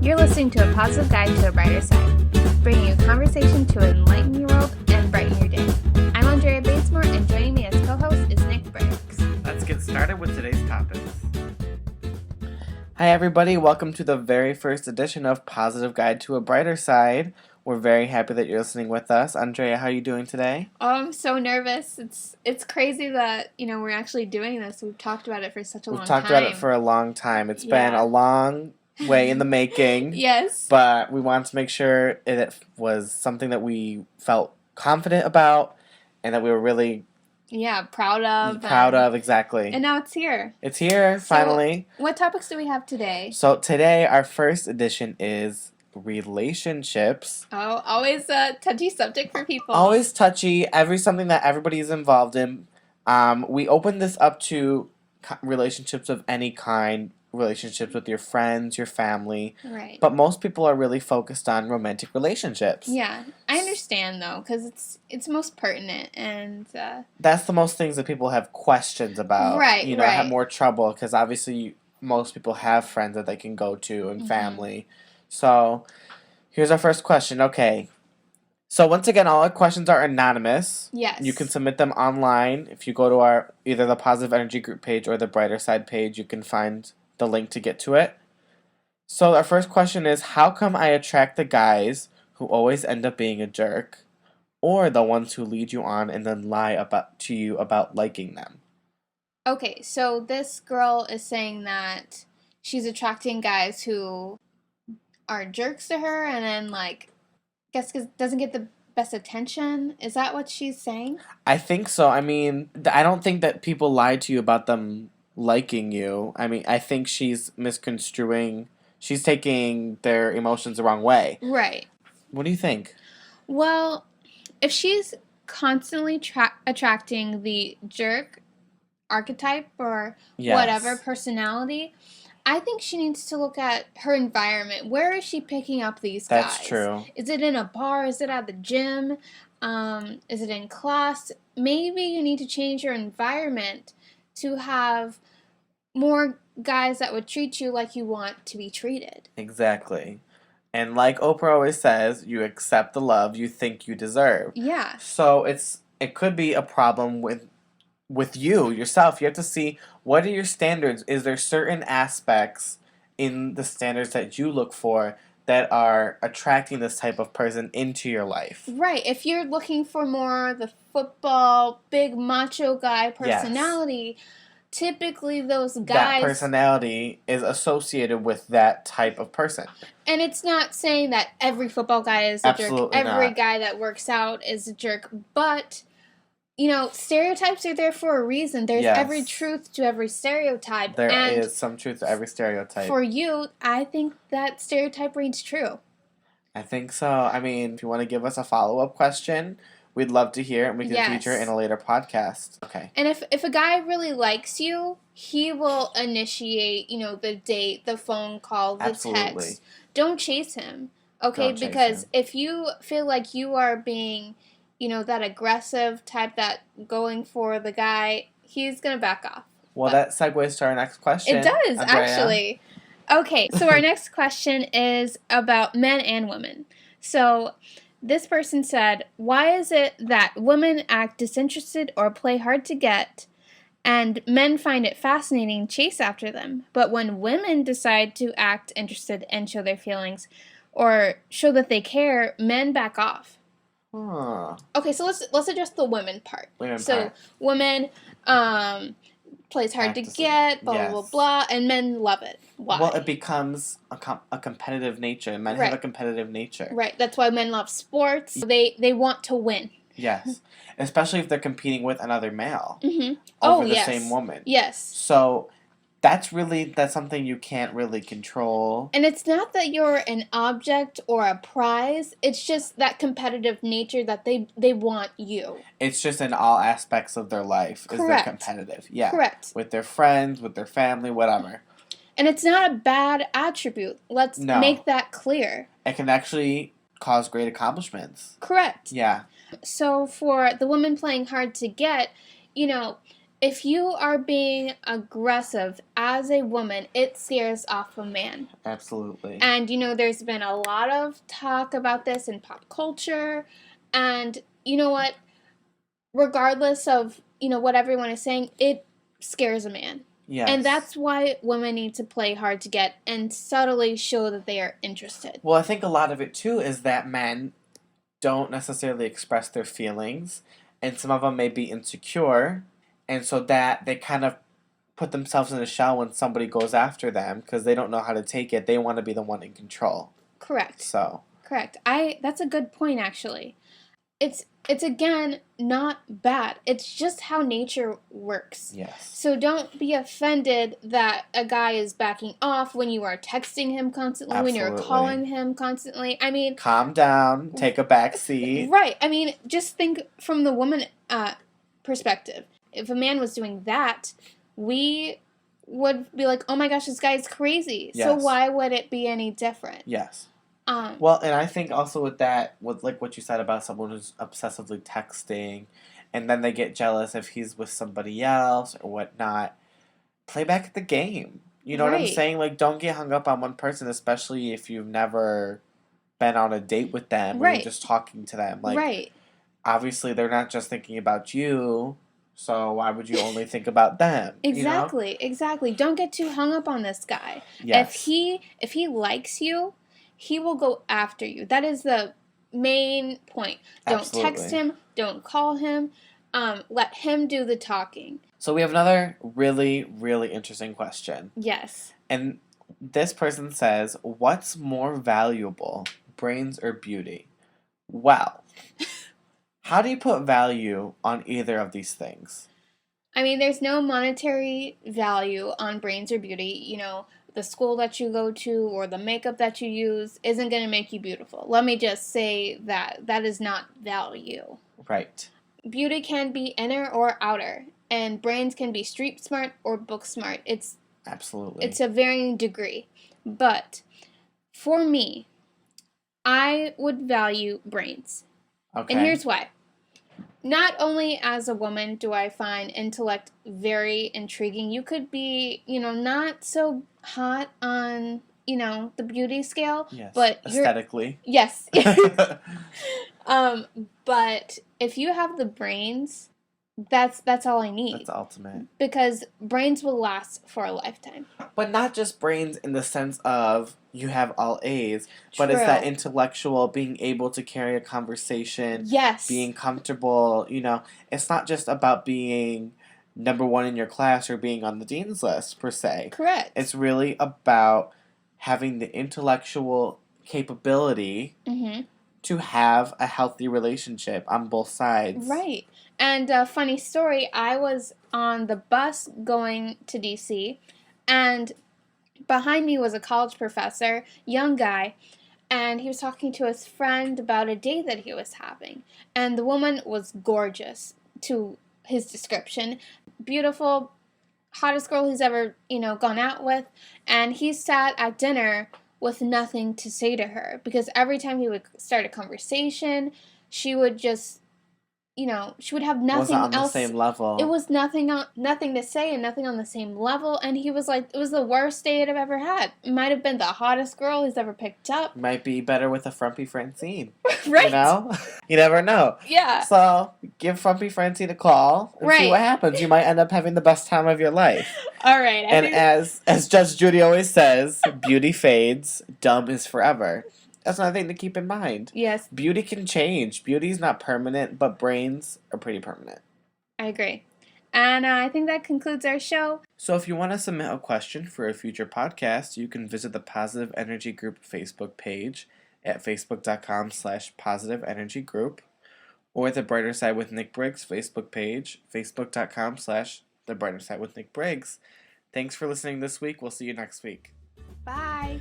You're listening to a positive guide to a brighter side, bringing you conversation to enlighten your world and brighten your day. I'm Andrea Batesmore, and joining me as co-host is Nick Briggs. Let's get started with today's topics. Hi everybody, welcome to the very first edition of Positive Guide to a Brighter Side. We're very happy that you're listening with us. Andrea, how are you doing today? Oh, I'm so nervous. It's crazy that, we're actually doing this. We've talked about it for such a long time. We've talked about it for a long time. It's been a long way in the making. Yes. But we wanted to make sure it was something that we felt confident about and that we were really proud of. Exactly. And now it's here. It's here, finally. What topics do we have today? So today, our first edition is relationships. Oh, always a touchy subject for people. Always touchy. Something that everybody is involved in. We open this up to relationships of any kind. Relationships with your friends, your family. Right. But most people are really focused on romantic relationships. Yeah, I understand though, because it's most pertinent and. That's the most things that people have questions about. Right. Have more trouble because obviously most people have friends that they can go to and family. So, here's our first question. Okay. So, once again, all our questions are anonymous. Yes. You can submit them online. If you go to either the Positive Energy Group page or the Brighter Side page, you can find the link to get to it. So, our first question is, how come I attract the guys who always end up being a jerk, or the ones who lead you on and then lie to you about liking them? Okay, so this girl is saying that she's attracting guys who are jerks to her and then, doesn't get the best attention. Is that what she's saying? I think so. I mean, I don't think that people lie to you about them liking you. I mean, I think she's misconstruing. She's taking their emotions the wrong way. Right. What do you think? Well, if she's constantly attracting the jerk archetype or whatever personality, I think she needs to look at her environment. Where is she picking up these guys? That's true. Is it in a bar? Is it at the gym? Is it in class? Maybe you need to change your environment to have more guys that would treat you like you want to be treated. Exactly. And like Oprah always says, you accept the love you think you deserve. Yeah. So it could be a problem with you yourself. You have to see, what are your standards? Is there certain aspects in the standards that you look for that are attracting this type of person into your life? Right. If you're looking for more the football, big macho guy personality, typically those guys... That personality is associated with that type of person. And it's not saying that every football guy is a jerk. Every guy that works out is a jerk. But, stereotypes are there for a reason. There's every truth to every stereotype. There is some truth to every stereotype. For you, I think that stereotype reads true. I think so. I mean, if you want to give us a follow-up question, we'd love to hear it, and we can feature it in a later podcast. Okay. And if a guy really likes you, he will initiate, the date, the phone call, the text. Don't chase him, okay? Because if you feel like you are being, that aggressive type that going for the guy, he's going to back off. Well, that segues to our next question. It does, Andrea. Actually. Okay, so our next question is about men and women. So this person said, why is it that women act disinterested or play hard to get, and men find it fascinating to chase after them? But when women decide to act interested and show their feelings or show that they care, men back off. Okay, so let's address the women part. Women plays hard to get, blah, blah, blah, and men love it. Why? Well, it becomes a competitive nature. Men have a competitive nature. Right. That's why men love sports. They want to win. Yes. Especially if they're competing with another male over the same woman. Yes. So that's something you can't really control. And it's not that you're an object or a prize. It's just that competitive nature that they want you. It's just in all aspects of their life. Correct. Is they're competitive. Yeah. Correct. With their friends, with their family, whatever. And it's not a bad attribute. Let's make that clear. It can actually cause great accomplishments. Correct. Yeah. So for the woman playing hard to get, if you are being aggressive as a woman, it scares off a man. Absolutely. And, there's been a lot of talk about this in pop culture. And you know what? Regardless of, what everyone is saying, it scares a man. Yes. And that's why women need to play hard to get and subtly show that they are interested. Well, I think a lot of it, too, is that men don't necessarily express their feelings. And some of them may be insecure. And so that they kind of put themselves in a shell when somebody goes after them because they don't know how to take it. They want to be the one in control. Correct. So. Correct. That's a good point, actually. It's again not bad. It's just how nature works. Yes. So don't be offended that a guy is backing off when you are texting him constantly, Absolutely. when you're calling him constantly. I mean, calm down, take a back seat. Right. I mean, just think from the woman perspective. If a man was doing that, we would be like, "Oh my gosh, this guy's crazy." Yes. So why would it be any different? Yes. Well, and I think also with that, with like what you said about someone who's obsessively texting, and then they get jealous if he's with somebody else or whatnot, play back the game. You know what I'm Right. saying? Like, don't get hung up on one person, especially if you've never been on a date with them or Right. you're just talking to them. Like, Right. obviously, they're not just thinking about you, so why would you only think about them? Exactly. You know? Exactly. Don't get too hung up on this guy. Yes. If he likes you, he will go after you. That is the main point. Don't Absolutely. text him. Don't call him. Let him do the talking. So we have another really, really interesting question. Yes. And this person says, what's more valuable, brains or beauty? Well, how do you put value on either of these things? I mean, there's no monetary value on brains or beauty. The school that you go to or the makeup that you use isn't going to make you beautiful. Let me just say that is not value. Right. Beauty can be inner or outer, and brains can be street smart or book smart. Absolutely. It's a varying degree. But for me, I would value brains. Okay. And here's why. Not only as a woman do I find intellect very intriguing. You could be, not so hot on, the beauty scale. Yes. But aesthetically. Yes. But if you have the brains, that's all I need. That's ultimate. Because brains will last for a lifetime. But not just brains in the sense of you have all A's, but True. it's that intellectual, being able to carry a conversation, Yes. being comfortable, it's not just about being number one in your class or being on the dean's list, per se. Correct. It's really about having the intellectual capability to have a healthy relationship on both sides. Right. And a funny story, I was on the bus going to DC, and behind me was a college professor, young guy, and he was talking to his friend about a date that he was having. And the woman was gorgeous, to his description. Beautiful, hottest girl he's ever, gone out with. And he sat at dinner with nothing to say to her, because every time he would start a conversation, she would just, she would have nothing Wasn't on else. the same level. It was nothing to say and nothing on the same level. And he was like, it was the worst date I've ever had. It might have been the hottest girl he's ever picked up. Might be better with a frumpy Francine. Right. You never know. Yeah. So give frumpy Francine a call and see Right. what happens. You might end up having the best time of your life. All right. And as Judge Judy always says, beauty fades, dumb is forever. That's another thing to keep in mind. Yes, Beauty can change. Beauty's not permanent, but brains are pretty permanent. I agree. And I think that concludes our show. So if you want to submit a question for a future podcast, you can visit the Positive Energy Group Facebook page at facebook.com/Positive Energy Group, or the Brighter Side with Nick Briggs Facebook page, facebook.com/The Brighter Side with Nick Briggs. Thanks for listening this week. We'll see you next week. Bye.